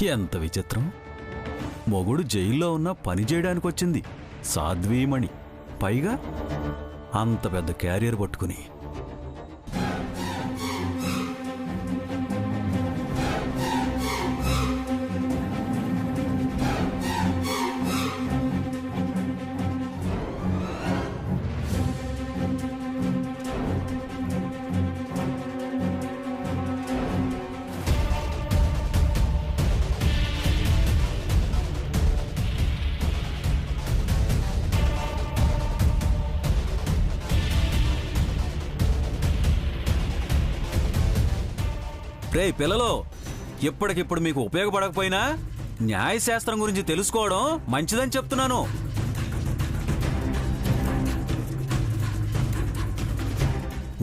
ఎంత విచిత్రం! మొగుడు జైల్లో ఉన్న పని చేయడానికి వచ్చింది సాధ్వీమణి, పైగా అంత పెద్ద క్యారియర్ పట్టుకుని. రే పిల్లలు, ఇప్పటికిప్పుడు మీకు ఉపయోగపడకపోయినా న్యాయశాస్త్రం గురించి తెలుసుకోవడం మంచిదని చెప్తున్నాను.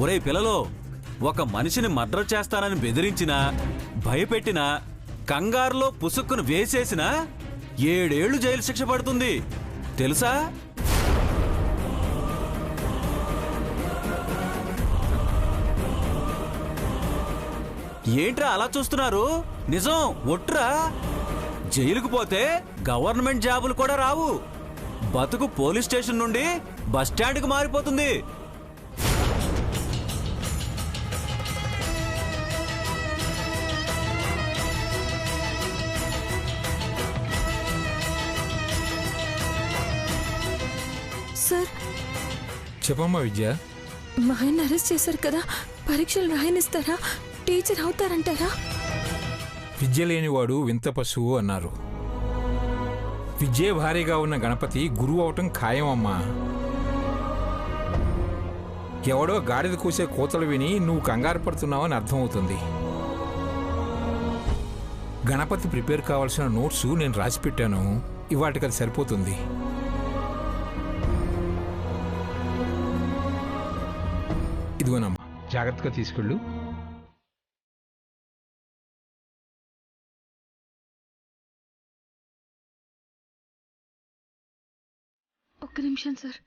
ఒరే పిల్లలు, ఒక మనిషిని మర్డర్ చేస్తానని బెదిరించినా, భయపెట్టినా, కంగారులో పుసుక్కును వేసేసినా 7 ఏళ్లు జైలు శిక్ష పడుతుంది తెలుసా? ఏంట్రా అలా చూస్తున్నారు? నిజం ఒట్రా. జైలుకు పోతే గవర్నమెంట్ జాబులు కూడా రావు. బతుకు పోలీస్ స్టేషన్ నుండి బస్టాండ్కి మారిపోతుంది. సార్ చెప్పమ్మా విద్య. మా ఆయన అరెస్ట్ చేశారు కదా, పరీక్షలు రాయనిస్తారా? టీచర్ అవుతారంటారా? విద్య లేనివాడు వింత పశువు అన్నారు. విద్యే భారీగా ఉన్న గణపతి గురువు అవటం ఖాయం అమ్మా. ఎవడో గాడిద కూసే కోతలు విని నువ్వు కంగారు పడుతున్నావని అర్థమవుతుంది. గణపతి ప్రిపేర్ కావాల్సిన నోట్స్ నేను రాసి పెట్టాను, ఇవాటికి అది సరిపోతుంది. ఇదిగోనమ్మా, జాగ్రత్తగా తీసుకెళ్ళు. ఒక్క నిమిషం సార్.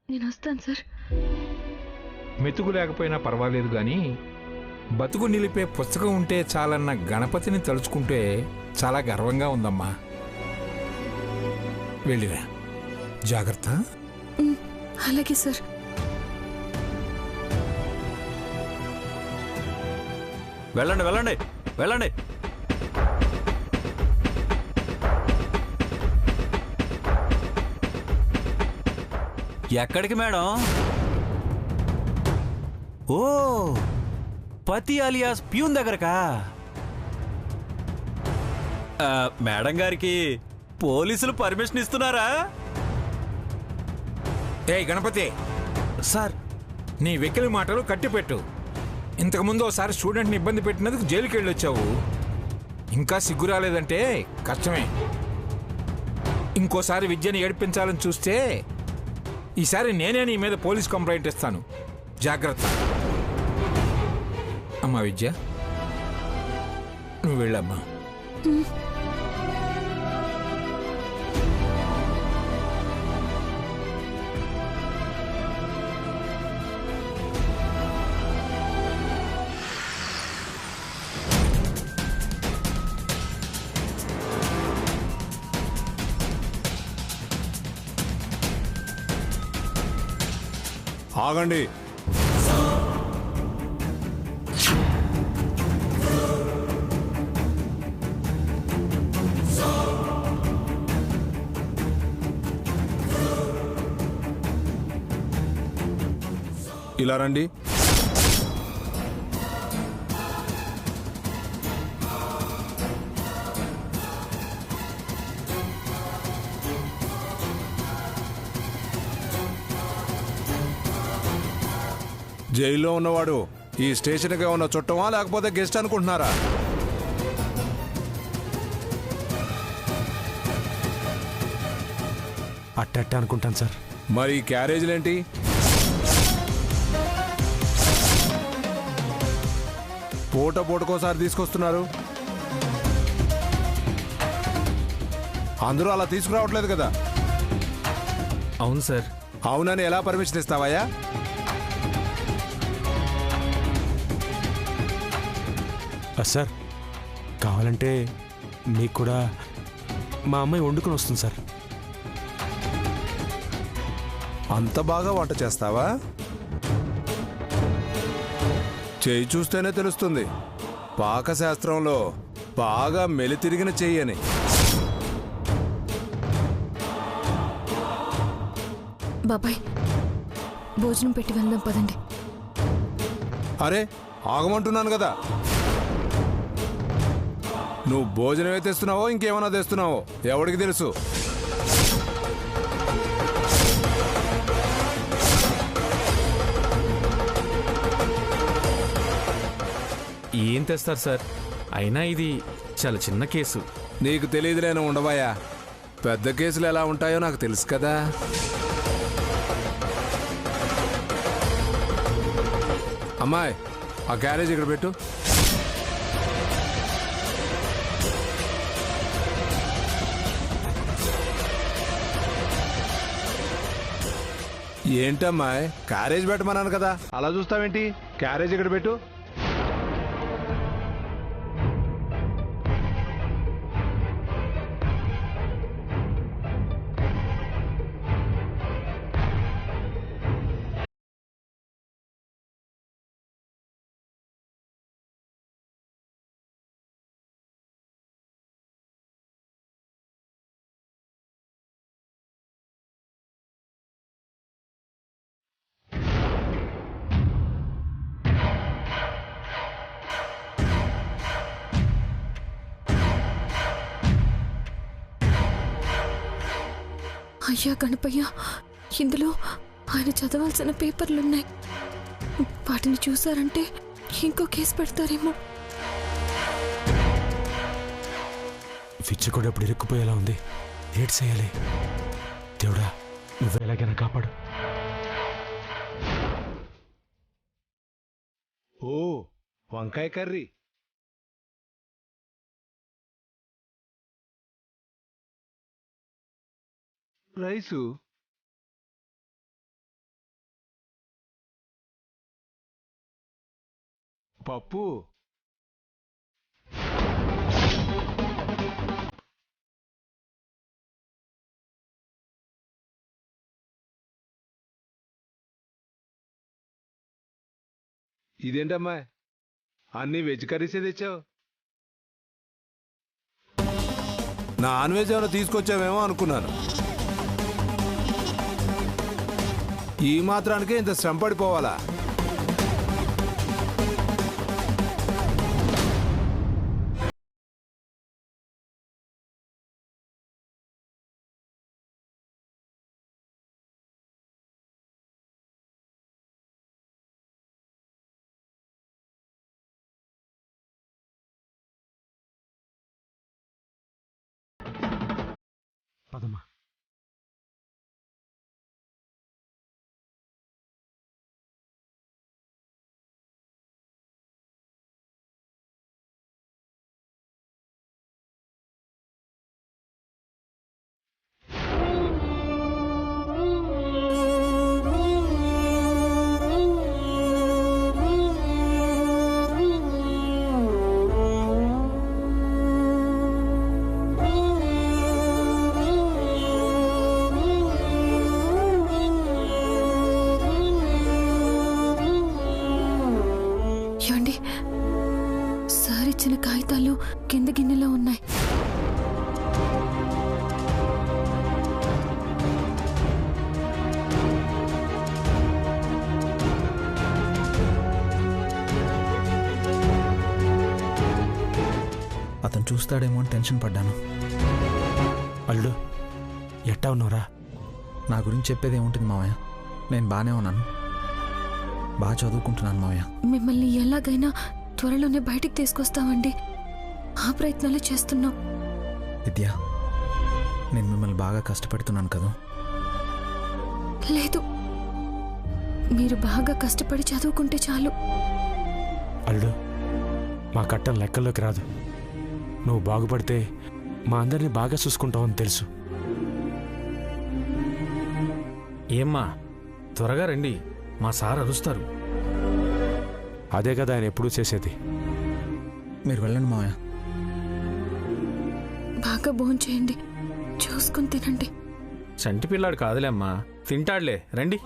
నేను వస్తాను సార్. మెతుకు లేకపోయినా పర్వాలేదు గాని బతుకు నిలిపే పుస్తకం ఉంటే చాలన్న గణపతిని తలుచుకుంటే చాలా గర్వంగా ఉందమ్మా. వెళ్ళిరా, జాగ్రత్త. అలాగే సార్. వెళ్ళండి వెళ్ళండి వెళ్ళండి. ఎక్కడికి మేడం? ఓ, పతి అలియాస్ ప్యూన్ దగ్గరకా? మేడం గారికి పోలీసులు పర్మిషన్ ఇస్తున్నారా? ఏ గణపతి సార్, నీ వెకిలి మాటలు కట్టిపెట్టు. ఇంతకుముందు ఒకసారి స్టూడెంట్ని ఇబ్బంది పెట్టినందుకు జైలుకి వెళ్ళొచ్చావు. ఇంకా సిగ్గు రాలేదంటే కష్టమే. ఇంకోసారి విద్యను ఏడిపించాలని చూస్తే ఈసారి నేనే నీ మీద పోలీస్ కంప్లైంట్ ఇస్తాను. జాగ్రత్త. అమ్మా విద్య, నువ్వు వెళ్ళమ్మా. ఆగండి. ఇలా రండి. జైల్లో ఉన్నవాడు ఈ స్టేషన్కి ఉన్న చుట్టమా లేకపోతే గెస్ట్ అనుకుంటున్నారా? అట్ట అనుకుంటాను సార్. మరి ఈ క్యారేజీలేంటి? పూటకోసారి తీసుకొస్తున్నారు. అందరూ అలా తీసుకురావట్లేదు కదా. అవును సార్. అవునని ఎలా పర్మిషన్ ఇస్తావయ్యా? సార్ కావాలంటే మీకు కూడా మా అమ్మాయి వండుకొని వస్తుంది సార్. అంత బాగా వంట చేస్తావా? చెయ్యి చూస్తేనే తెలుస్తుంది పాకశాస్త్రంలో బాగా మెలితిరిగిన చెయ్యి అని. బాబాయ్ భోజనం పెట్టి వెళ్దాం పదండి. అరే ఆగమంటున్నాను కదా. నువ్వు భోజనమే తెస్తున్నావో ఇంకేమైనా తెస్తున్నావో ఎవడికి తెలుసు. ఏం తెస్తారు సార్? అయినా ఇది చాలా చిన్న కేసు. నీకు తెలియదులేను ఉండవయ్యా. పెద్ద కేసులు ఎలా ఉంటాయో నాకు తెలుసు కదా. అమ్మాయి ఆ క్యారేజ్ ఇక్కడ పెట్టు. ఏంటమ్మాయి క్యారేజ్ పెట్టమన్నాను కదా, అలా చూస్తావేంటి? క్యారేజ్ ఇక్కడ పెట్టు. అయ్యా గణపయ్య, ఇందులో ఆయన చదవాల్సిన పేపర్లున్నాయి. వాటిని చూసారంటే ఇంకో కేసు పెడతారేమో. పిచ్చి కూడా ఇప్పుడు ఇరుక్కుపోయేలా ఉంది. ఏడ్ చేయాలి. దేవుడా నువ్వు ఎలాగైనా కాపాడు. ఓ వంకాయ కర్రీ. రైసు. పప్పు. ఇదేంటమ్మా అన్ని వెజ్ కర్రీసే తెచ్చావు? నాన్ వెజ్ ఏమైనా తీసుకొచ్చావేమో అనుకున్నాను. ఈ మాత్రానికే ఇంత శ్రమ పడిపోవాలా? పదమ్మా. ఏమండి, సార్ ఇచ్చిన కాగితాలు కింద గిన్నెలో ఉన్నాయి. అతను చూస్తాడేమో అని టెన్షన్ పడ్డాను. అల్లుడు ఎట్టా ఉన్నావురా? నా గురించి చెప్పేది ఏముంటుంది మావయ్య, నేను బాగానే ఉన్నాను. బాగా చదువుకుంటున్నాను మావయ్య. మిమ్మల్ని ఎలాగైనా త్వరలోనే బయటికి తీసుకొస్తామండి. ఆ ప్రయత్నాలే చేస్తున్నాం. విద్య, నేను మిమ్మల్ని బాగా కష్టపెడుతున్నాను కదా. లేదు, మీరు బాగా కష్టపడి చదువుకుంటే చాలు. అల్లుడు, మా కట్టం లెక్కల్లోకి రాదు. నువ్వు బాగుపడితే మా అందరినీ బాగా చూసుకుంటావని తెలుసు. ఏమ్మా, త్వరగా రండి, మా సార్ అరుస్తారు. అదే కదా ఆయన ఎప్పుడూ చేసేది. మీరు వెళ్ళండి మావయ్య. బాగా భోంచేయండి, చూసుకుని తినండి. చంటి పిల్లాడు కాదులే అమ్మా, తింటాడులే, రండి.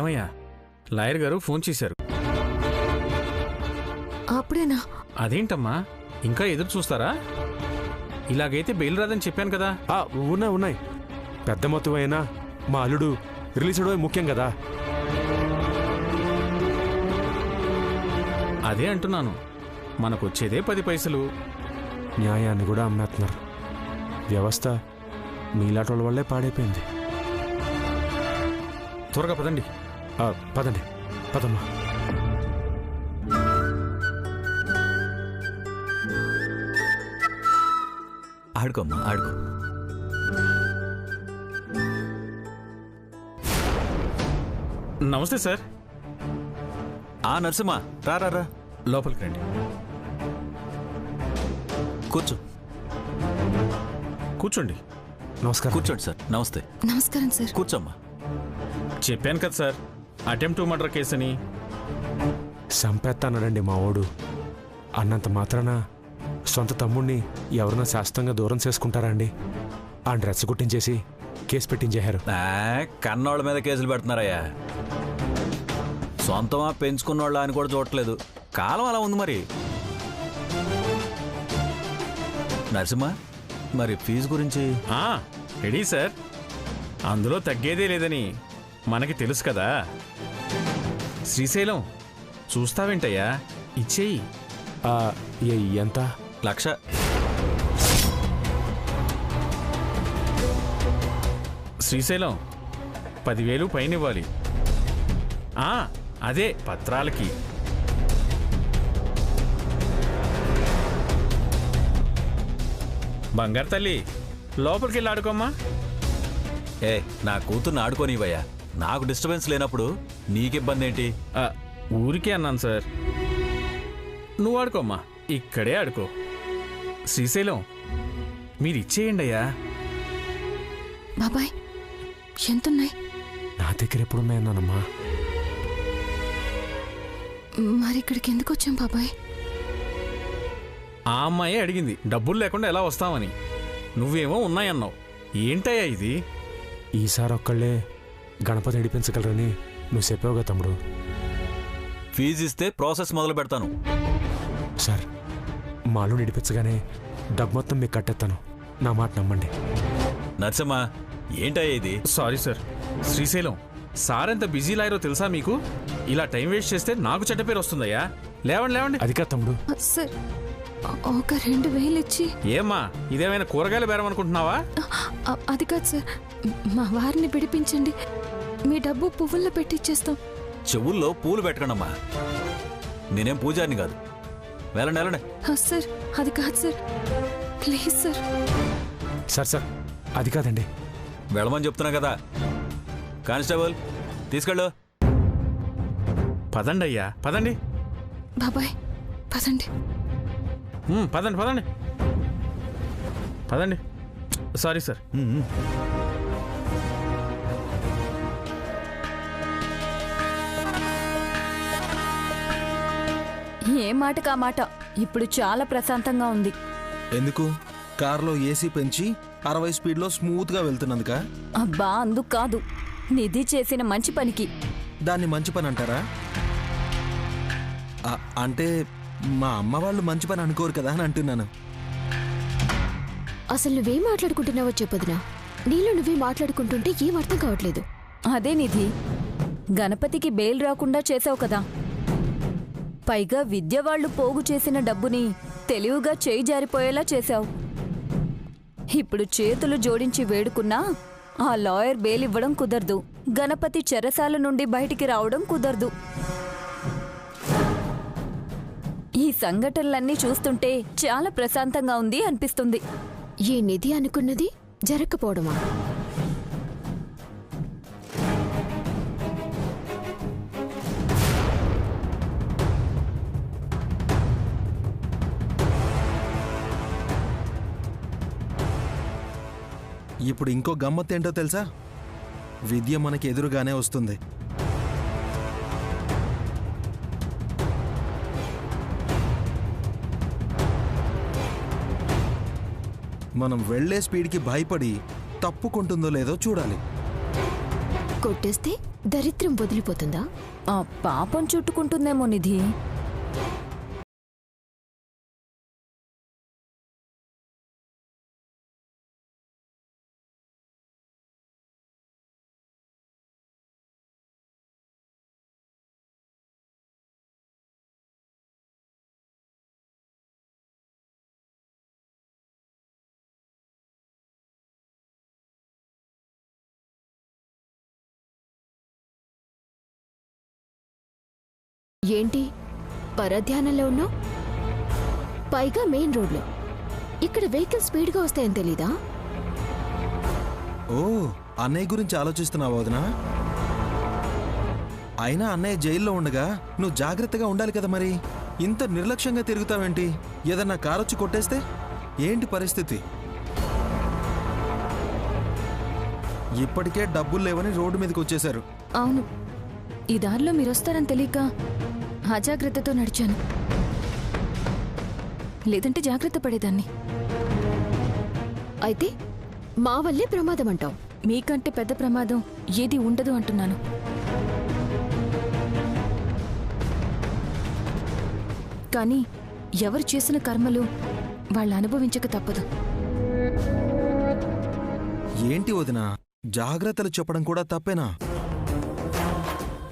ఏమయ్యా, లాయర్ గారు ఫోన్ చేశారు. అప్పుడేనా? అదేంటమ్మా, ఇంకా ఎదురు చూస్తారా? ఇలాగైతే బెయిల్ రాదని చెప్పాను కదా. ఉన్నాయి. పెద్ద మొత్తం అయినా మా అల్లుడు రిలీజ్ అవడమే ముఖ్యం కదా. అదే అంటున్నాను, మనకొచ్చేదే 10 పైసలు. న్యాయాన్ని కూడా అమ్మేస్తున్నారు. వ్యవస్థ మీలాటోళ్ళ వల్లే పాడైపోయింది. త్వరగా పదండి. పదండి, పదమ్మా. ఆడుకోమ్మా, ఆడుకో. నమస్తే సార్. నరసింహ, రా రా రా, లోపలికి రండి, కూర్చో. కూర్చోండి. నమస్కారం. కూర్చోండి సార్. నమస్తే. నమస్కారం సార్. కూర్చోమ్మా. చెప్పాను కదా సార్, అటెంప్ట్ టు మర్డర్ కేసని. సంపేత్తన్నాడండి మా ఓడు. అన్నంత మాత్రాన సొంత తమ్ముడిని ఎవరన్నా శాస్త్రంగా దూరం చేసుకుంటారా అండి? ఆ డ్రెస్ కుట్టించేసి కేసు పెట్టించేశారు. కన్నోళ్ళ మీద కేసులు పెడుతున్నారయ్యా. సొంతమా పెంచుకున్నోళ్ళ అని కూడా చూడట్లేదు. కాలం అలా ఉంది మరి. నరసింహ, మరి ఫీజు గురించి? రెడీ సార్, అందులో తగ్గేదే లేదని మనకి తెలుసు కదా. శ్రీశైలం, చూస్తావేంటయ్యా, ఇచ్చేయి. ఎంత? 1,00,000. శ్రీశైలం 10,000 పైన ఇవ్వాలి. అదే పత్రాలకి. బంగారు తల్లి, లోపలికి వెళ్ళి ఆడుకోమ్మా. నా కూతుర్ని ఆడుకోనివయ్యా. నాకు డిస్టర్బెన్స్ లేనప్పుడు నీకిబ్బంది ఏంటి? ఊరికే అన్నాను సార్. నువ్వు ఆడుకోమ్మా, ఇక్కడే ఆడుకో. శ్రీశైలం, మీరు ఇచ్చేయండి అయ్యా. బాబాయ్, ఎంతున్నాయి? నా దగ్గర ఎప్పుడున్నాయన్నానమ్మా. మరి ఇక్కడికి ఎందుకు వచ్చాం బాబాయ్? ఆ అమ్మాయి అడిగింది డబ్బులు లేకుండా ఎలా వస్తామని. నువ్వేమో ఉన్నాయన్నావు. ఏంటయ్యా ఇది? ఈసారి ఒక్కళ్ళే గణపతి నడిపించగలరని నువ్వు చెప్పావుగా తమ్ముడు. ఫీజు ఇస్తే ప్రాసెస్ మొదలు పెడతాను. సార్, మాలు నడిపించగానే డబ్బు మొత్తం మీకు కట్టేస్తాను. నా మాట నమ్మండి. నరసింహ, ఏంటయ్యా ఇది? Sorry sir. శ్రీశైలం, సార్ ఎంత బిజీ లాయరో తెలుసా మీకు? ఇలా టైం వేస్ట్ చేస్తే నాకు చెడ్డ పేరు వస్తుందయ్యా. లేవండి లేవండి. అది కాదు తమ్ముడు. సార్, ఒక 2,000 ఇచ్చి. ఏమ్మా, ఇదేమైనా కూరగాయల బేరం అనుకుంటున్నావా? అది కాదు సార్, మా వారిని పిడిపించండి. మీ డబ్బు పువ్వుల్లో పెట్టిచ్చేస్తాం. చెవుల్లో పూలు పెట్టకండమ్మా. నేనేం పూజారిని కాదు. వెళ్ళండి వెళ్ళండి. సార్, అది కాదు సార్, ప్లీజ్ సార్. సార్, అది కాదండి. వెళ్ళమని చెప్తున్నా కదా. కానిస్టేబుల్, తీసుకెళ్ళు. పదండి అయ్యా, పదండి. బాబాయ్, పదండి. పదండి పదండి పదండి. Sorry sir. ఏ మాటకా మాట. ఇప్పుడు చాలా ప్రశాంతంగా ఉంది. ఎందుకు? కారులో ఏసీ పెంచి 60 స్పీడ్లో స్మూత్గా వెళ్తున్నందుక? అబ్బా, అందుకు కాదు, నిధి చేసిన మంచి పనికి. దాన్ని మంచి పని అంటారా? అంటే మా అమ్మ వాళ్ళు మంచి పని అనుకోరు కదా అని అంటున్నాను. అసలు నువ్వేం మాట్లాడుకుంటున్నావో చెప్పదునా. నీలో నువ్వే మాట్లాడుకుంటుంటే ఏం అర్థం కావట్లేదు. అదే నిధి, గణపతికి బెయిల్ రాకుండా చేసావు కదా. పైగా విద్య వాళ్ళు పోగు చేసిన డబ్బుని తెలివిగా చేయి జారిపోయేలా చేశావు. ఇప్పుడు చేతులు జోడించి వేడుకున్నా ఆ లాయర్ బెయిల్ ఇవ్వడం కుదరదు, గణపతి చెరసాల నుండి బయటికి రావడం కుదరదు. ఈ సంఘటనలన్నీ చూస్తుంటే చాలా ప్రశాంతంగా ఉంది అనిపిస్తుంది. ఈ నిధి అనుకున్నది జరగకపోవడమా? ఇప్పుడు ఇంకో గమ్మత్తేంటో తెలుసా? విద్య మనకి ఎదురుగానే వస్తుంది. మనం వెళ్లే స్పీడ్కి భయపడి తప్పుకుంటుందో లేదో చూడాలి. కొట్టేస్తే దరిద్రం వదిలిపోతుందా? ఆ పాపం చుట్టుకుంటుందేమో నిధి. ఏంటి పరధ్యానంలో ఉన్నావు? పైగా మెయిన్ రోడ్లో. ఇక్కడ వెహికల్ స్పీడ్గా వస్తాయని తెలీదా? ఓ, అన్నయ్య గురించి ఆలోచిస్తున్నావా వదినా? అయినా అన్నయ్య జైల్లో ఉండగా నువ్వు జాగ్రత్తగా ఉండాలి కదా. మరి ఇంత నిర్లక్ష్యంగా తిరుగుతావేంటి? ఏదన్నా కారొచ్చి కొట్టేస్తే ఏంటి పరిస్థితి? ఇప్పటికే డబ్బులు లేవని రోడ్డు మీదకి వచ్చేశారు. అవును, ఈ దారిలో మీరొస్తారని తెలియక అజాగ్రత్తతో నడిచాను. లేదంటే జాగ్రత్త పడేదాన్ని. అయితే మా వల్లే ప్రమాదం అంటావు? మీకంటే పెద్ద ప్రమాదం ఏది ఉండదు అంటున్నాను. కానీ ఎవరు చేసిన కర్మలు వాళ్ళు అనుభవించక తప్పదు. ఏంటి వదినా, జాగ్రత్తలు చెప్పడం కూడా తప్పేనా?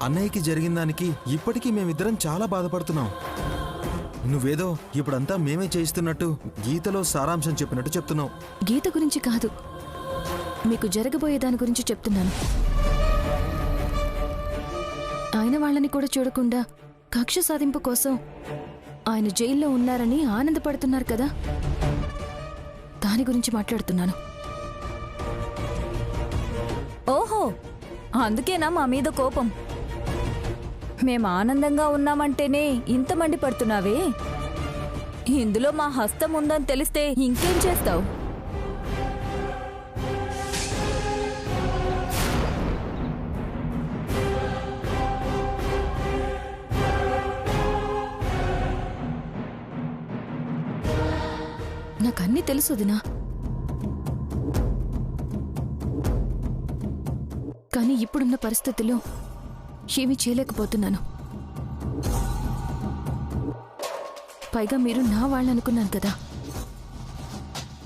అన్నయ్యకి జరిగిన దానికి ఇప్పటికీ మేమిద్దరం చాలా బాధపడుతున్నాం. నువ్వేదో ఇప్పుడంతా మేమే చేయిస్తున్నట్టు గీతలో సారాంశం చెప్పినట్టు చెప్తున్నావు. గీత గురించి కాదు, మీకు జరగబోయే దాని గురించి చెప్తున్నాను. ఆయన వాళ్ళని కూడా చూడకుండా కక్ష సాధింపు కోసం ఆయన జైల్లో ఉన్నారని ఆనందపడుతున్నారు కదా, దాని గురించి మాట్లాడుతున్నాను. ఓహో, అందుకేనా మా మీద కోపం? మేం ఆనందంగా ఉన్నామంటేనే ఇంత మండిపడుతున్నావే? ఇందులో మా హస్తం ఉందని తెలిస్తే ఇంకేం చేస్తావు? నాకన్నీ తెలుసు వదినా. కానీ ఇప్పుడున్న పరిస్థితుల్లో ఏమీ చేయలేకపోతున్నాను. పైగా మీరు నా వాళ్ళు అనుకున్నాను కదా.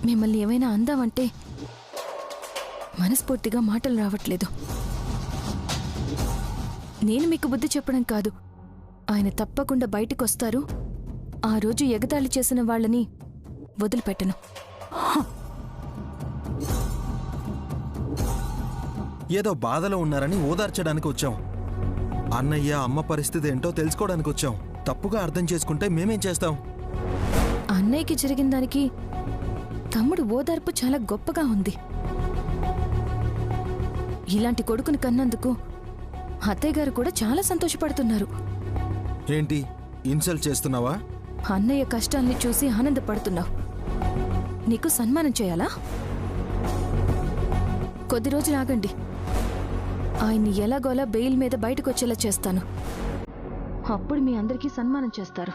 మిమ్మల్ని ఏమైనా అందామంటే మనస్ఫూర్తిగా మాటలు రావట్లేదు. నేను మీకు బుద్ధి చెప్పడం కాదు, ఆయన తప్పకుండా బయటికొస్తారు. ఆ రోజు ఎగతాళి చేసిన వాళ్ళని వదిలిపెట్టను. ఏదో బాధలో ఉన్నారని ఓదార్చడానికి వచ్చాం. అన్నయ్య అమ్మ పరిస్థితి ఏంటో తెలుసుకోవడానికి వచ్చాం. తప్పుగా అర్థం చేసుకుంటే మేమేం చేస్తాం? అన్నయ్యకి జరిగిన దానికి తమ్ముడు ఓదార్పు చాలా గొప్పగా ఉంది. ఇలాంటి కొడుకుని కన్నందుకు అత్తయ్య గారు కూడా చాలా సంతోషపడుతున్నారు. ఏంటి ఇన్సల్ట్ చేస్తున్నావా? అన్నయ్య కష్టాల్ని చూసి ఆనందపడుతున్నావు. నీకు సన్మానం చేయాలా? కొద్ది రోజులు ఆగండి, ఆయన్ని ఎలాగోలా బెయిల్ మీద బయటకు వచ్చేలా చేస్తాను. అప్పుడు మీ అందరికీ సన్మానం చేస్తారు.